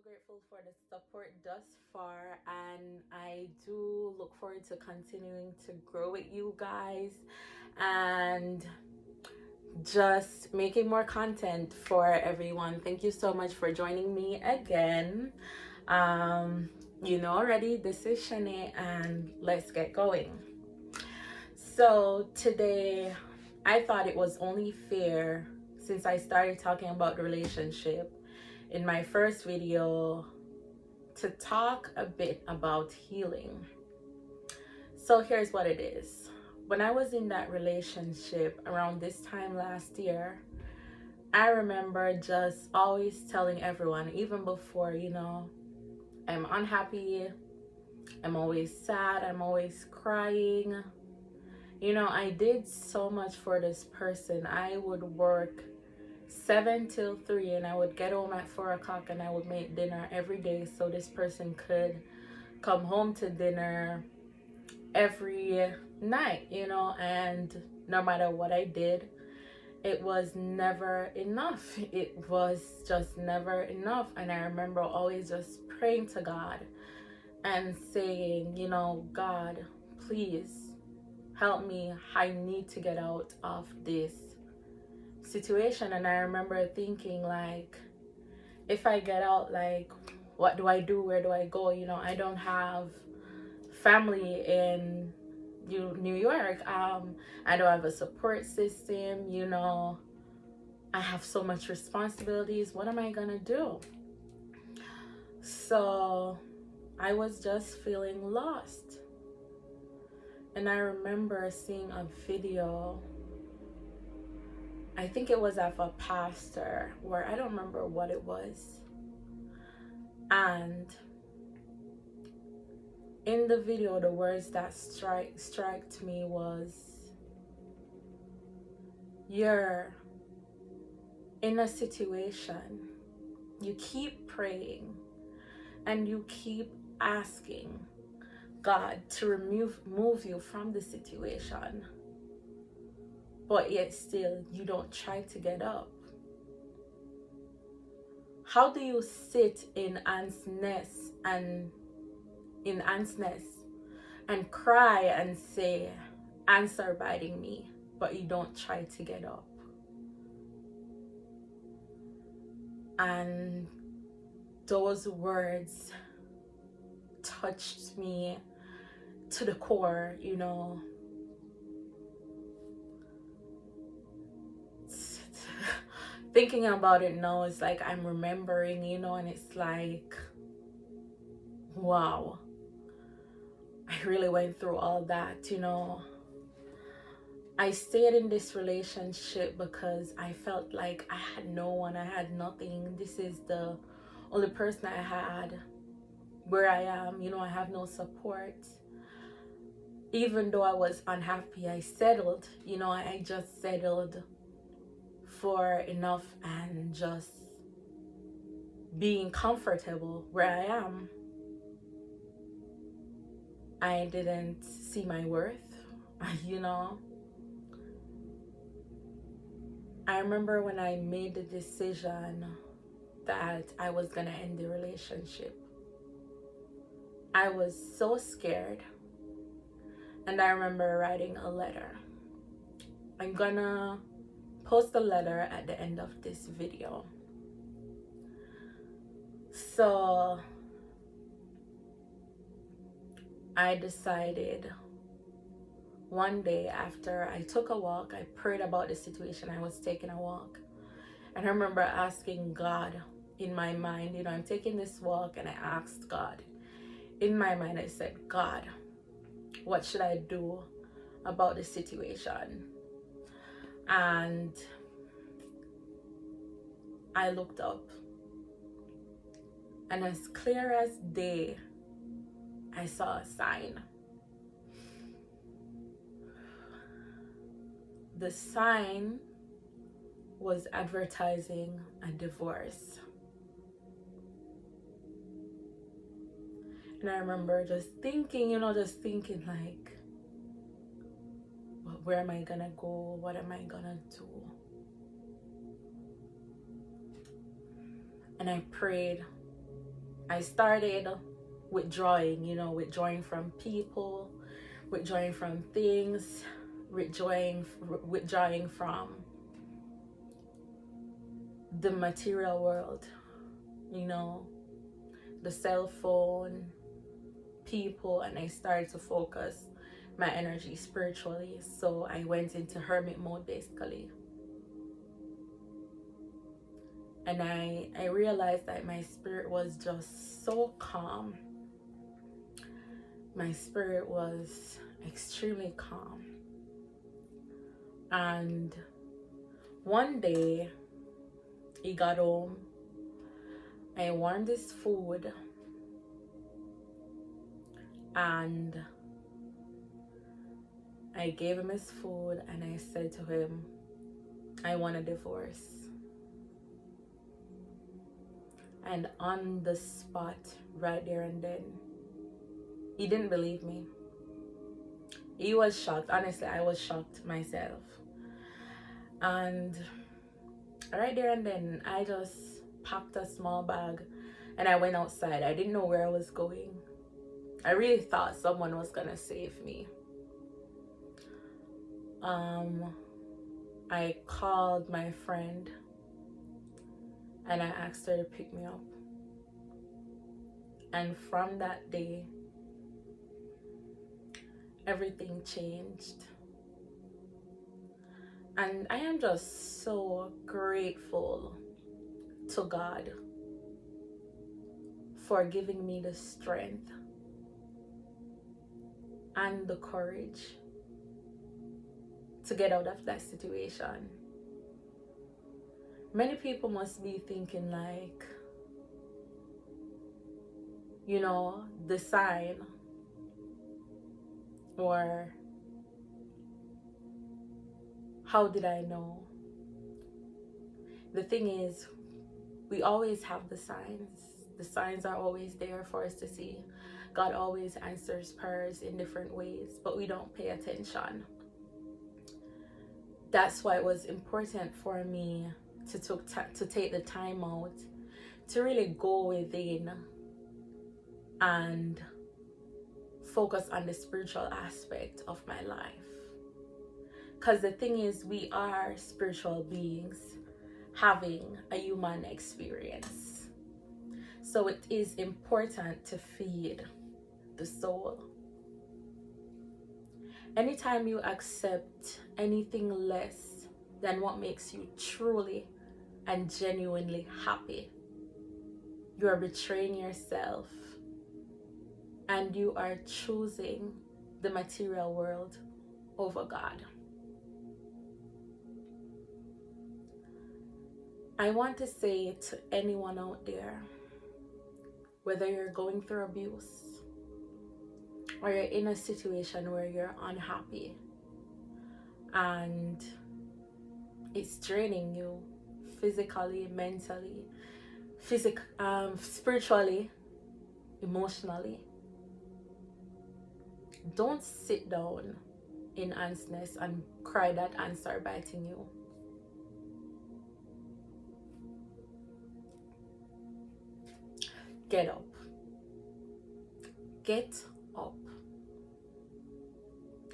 grateful for the support thus far, and I do look forward to continuing to grow with you guys and just making more content for everyone. Thank you so much for joining me again. You know already, this is Shanae, and let's get going. So today I thought it was only fair, since I started talking about the relationship in my first video, to talk a bit about healing. So here's what it is. When I was in that relationship around this time last year, I remember just always telling everyone, even before, I'm unhappy, I'm always sad, I'm always crying. I did so much for this person. I would work 7 till 3 and I would get home at 4 o'clock and I would make dinner every day so this person could come home to dinner every night, and no matter what I did, it was never enough. It was just never enough. And I remember always just praying to God and saying, God, please help me. I need to get out of this situation. And I remember thinking, like, if I get out, like, what do I do? Where do I go? I don't have family in New York. I don't have a support system. I have so much responsibilities. What am I gonna do? So I was just feeling lost. And I remember seeing a video, I think it was of a pastor, where I don't remember what it was. And in the video, the words that struck me was, you're in a situation, you keep praying and you keep asking God to remove you from the situation, but yet still you don't try to get up. How do you sit in ants' nest and cry and say, ants are biting me, but you don't try to get up? And those words touched me to the core. Thinking about it now, it's like I'm remembering, and it's like, wow, I really went through all that. I stayed in this relationship because I felt like I had no one, I had nothing. This is the only person I had where I am. I have no support. Even though I was unhappy, I settled. I just settled for enough and just being comfortable where I am. I didn't see my worth. I remember when I made the decision that I was gonna end the relationship, I was so scared. And I remember writing a letter. I'm gonna post the letter at the end of this video. So I decided one day, after I took a walk, I prayed about the situation. I was taking a walk, and I remember asking God in my mind, I'm taking this walk, and I asked God in my mind, I said, God, what should I do about the situation? And I looked up, and as clear as day, I saw a sign. The sign was advertising a divorce. And I remember just thinking, like, well, where am I gonna go? What am I gonna do? And I prayed I started withdrawing, withdrawing from people, withdrawing from things, withdrawing from the material world, the cell phone, people, and I started to focus my energy spiritually. So I went into hermit mode basically. And I realized that my spirit was just so calm. My spirit was extremely calm. And one day, he got home. I warmed his food. And I gave him his food and I said to him, I want a divorce. And on the spot, right there and then, he didn't believe me. He was shocked. Honestly, I was shocked myself. And right there and then, I just packed a small bag and I went outside. I didn't know where I was going. I really thought someone was gonna save me. I called my friend and I asked her to pick me up. And from that day, everything changed. And I am just so grateful to God for giving me the strength and the courage to get out of that situation. Many people must be thinking like, the sign, or how did I know? The thing is, we always have the signs. The signs are always there for us to see. God always answers prayers in different ways, but we don't pay attention. That's why it was important for me to take the time out to really go within and focus on the spiritual aspect of my life. Because the thing is, we are spiritual beings having a human experience. So it is important to feed the soul. Anytime you accept anything less than what makes you truly and genuinely happy, you are betraying yourself and you are choosing the material world over God. I want to say to anyone out there, whether you're going through abuse or you're in a situation where you're unhappy and it's draining you physically, mentally, spiritually, emotionally, don't sit down in antness and cry that ants are biting you. Get up. Get up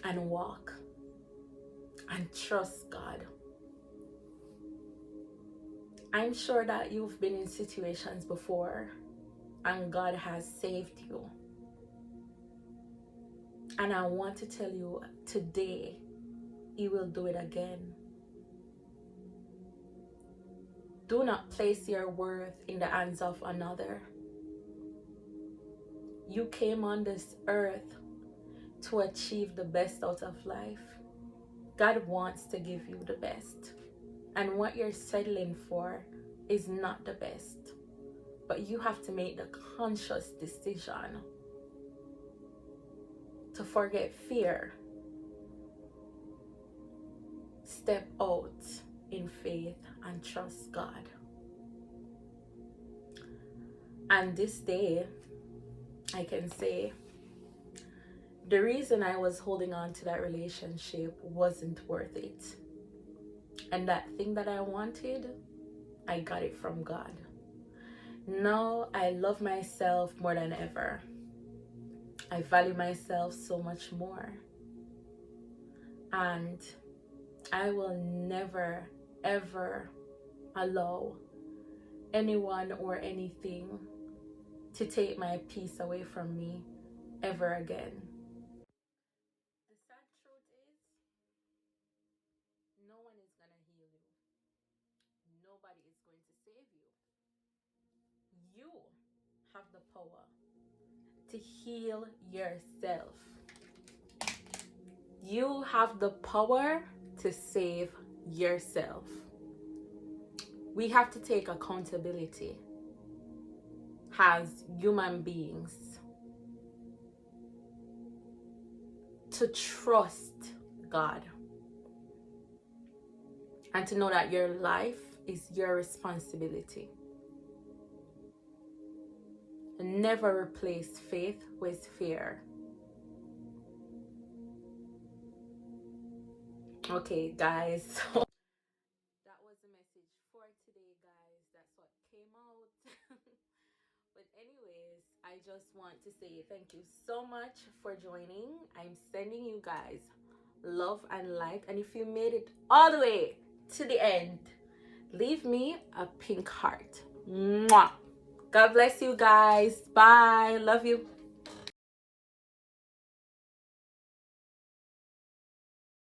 and walk and trust God. I'm sure that you've been in situations before and God has saved you. And I want to tell you today, He will do it again. Do not place your worth in the hands of another. You came on this earth to achieve the best out of life. God wants to give you the best. And what you're settling for is not the best. But you have to make the conscious decision to forget fear. Step out in faith and trust God. And this day, I can say, the reason I was holding on to that relationship wasn't worth it. And that thing that I wanted, I got it from God. Now I love myself more than ever. I value myself so much more. And I will never, ever allow anyone or anything to take my peace away from me ever again. The sad truth is, no one is going to heal you. Nobody is going to save you. You have the power to heal yourself. You have the power to save yourself. We have to take accountability as human beings to trust God and to know that your life is your responsibility. Never replace faith with fear. Okay, guys, so that was the message for today, guys. That's what came out. But anyways, I just want to say thank you so much for joining. I'm sending you guys love and light, and if you made it all the way to the end, leave me a pink heart. Mwah. God bless you guys. Bye. Love you.